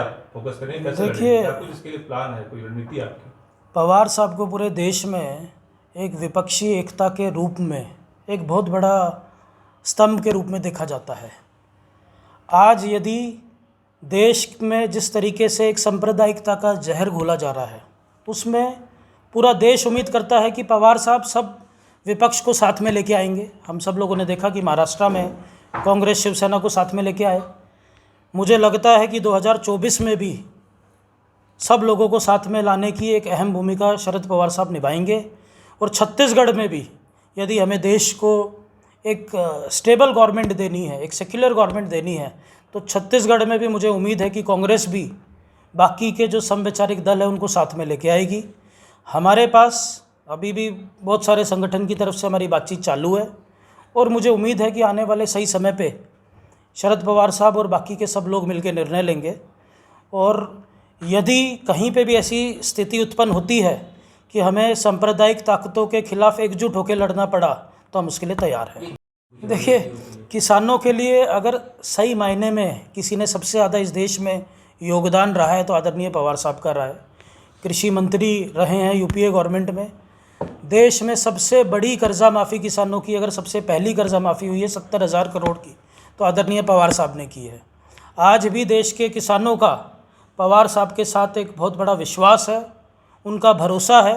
आप फोकस करेंगे, कैसे देखिए, लड़ेंगे? क्या कुछ इसके लिए प्लान है, कोई रणनीति आपकी? पवार साहब को पूरे देश में एक विपक्षी एकता के रूप में एक बहुत बड़ा स्तंभ के रूप में देखा जाता है। आज यदि देश में जिस तरीके से एक सांप्रदायिकता का जहर घोला जा रहा है, उसमें पूरा देश उम्मीद करता है कि पवार साहब सब विपक्ष को साथ में लेके आएंगे। हम सब लोगों ने देखा कि महाराष्ट्र में कांग्रेस शिवसेना को साथ में लेके आए। मुझे लगता है कि 2024 में भी सब लोगों को साथ में लाने की एक अहम भूमिका शरद पवार साहब निभाएंगे। और छत्तीसगढ़ में भी यदि हमें देश को एक स्टेबल गवर्नमेंट देनी है, एक सेक्युलर गवर्नमेंट देनी है, तो छत्तीसगढ़ में भी मुझे उम्मीद है कि कांग्रेस भी बाकी के जो समवैचारिक दल है उनको साथ में लेके आएगी। हमारे पास अभी भी बहुत सारे संगठन की तरफ से हमारी बातचीत चालू है और मुझे उम्मीद है कि आने वाले सही समय पे शरद पवार साहब और बाकी के सब लोग मिलकर निर्णय लेंगे। और यदि कहीं पे भी ऐसी स्थिति उत्पन्न होती है कि हमें सांप्रदायिक ताकतों के खिलाफ एकजुट होकर लड़ना पड़ा, तो हम उसके लिए तैयार हैं। देखिए, किसानों के लिए अगर सही मायने में किसी ने सबसे ज़्यादा इस देश में योगदान रहा है तो आदरणीय पवार साहब का रहा है। कृषि मंत्री रहे हैं यूपीए गवर्नमेंट में। देश में सबसे बड़ी कर्जा माफ़ी किसानों की, अगर सबसे पहली कर्जा माफ़ी हुई है 70,000 करोड़ की, तो आदरणीय पवार साहब ने की है। आज भी देश के किसानों का पवार साहब के साथ एक बहुत बड़ा विश्वास है। उनका भरोसा है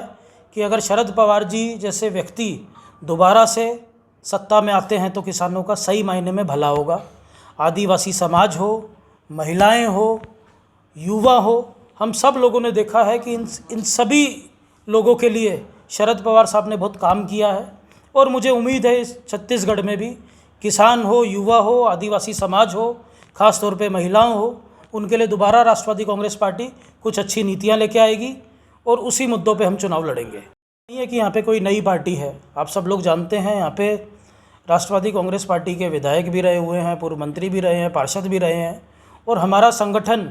कि अगर शरद पवार जी जैसे व्यक्ति दोबारा से सत्ता में आते हैं तो किसानों का सही मायने में भला होगा। आदिवासी समाज हो, महिलाएं हो, युवा हो, हम सब लोगों ने देखा है कि इन सभी लोगों के लिए शरद पवार साहब ने बहुत काम किया है। और मुझे उम्मीद है इस छत्तीसगढ़ में भी किसान हो, युवा हो, आदिवासी समाज हो, ख़ास तौर पे महिलाओं हो, उनके लिए दोबारा राष्ट्रवादी कांग्रेस पार्टी कुछ अच्छी नीतियां लेके आएगी और उसी मुद्दों पे हम चुनाव लड़ेंगे। नहीं है कि यहाँ पे कोई नई पार्टी है। आप सब लोग जानते हैं यहाँ पे राष्ट्रवादी कांग्रेस पार्टी के विधायक भी रहे हुए हैं, पूर्व मंत्री भी रहे हैं, पार्षद भी रहे हैं। और हमारा संगठन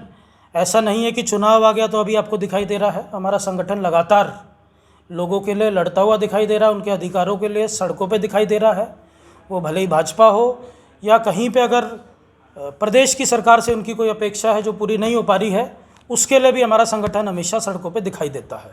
ऐसा नहीं है कि चुनाव आ गया तो अभी आपको दिखाई दे रहा है। हमारा संगठन लगातार लोगों के लिए लड़ता हुआ दिखाई दे रहा है, उनके अधिकारों के लिए सड़कों पे दिखाई दे रहा है। वो भले ही भाजपा हो या कहीं पे अगर प्रदेश की सरकार से उनकी कोई अपेक्षा है जो पूरी नहीं हो पा रही है, उसके लिए भी हमारा संगठन हमेशा सड़कों पे दिखाई देता है।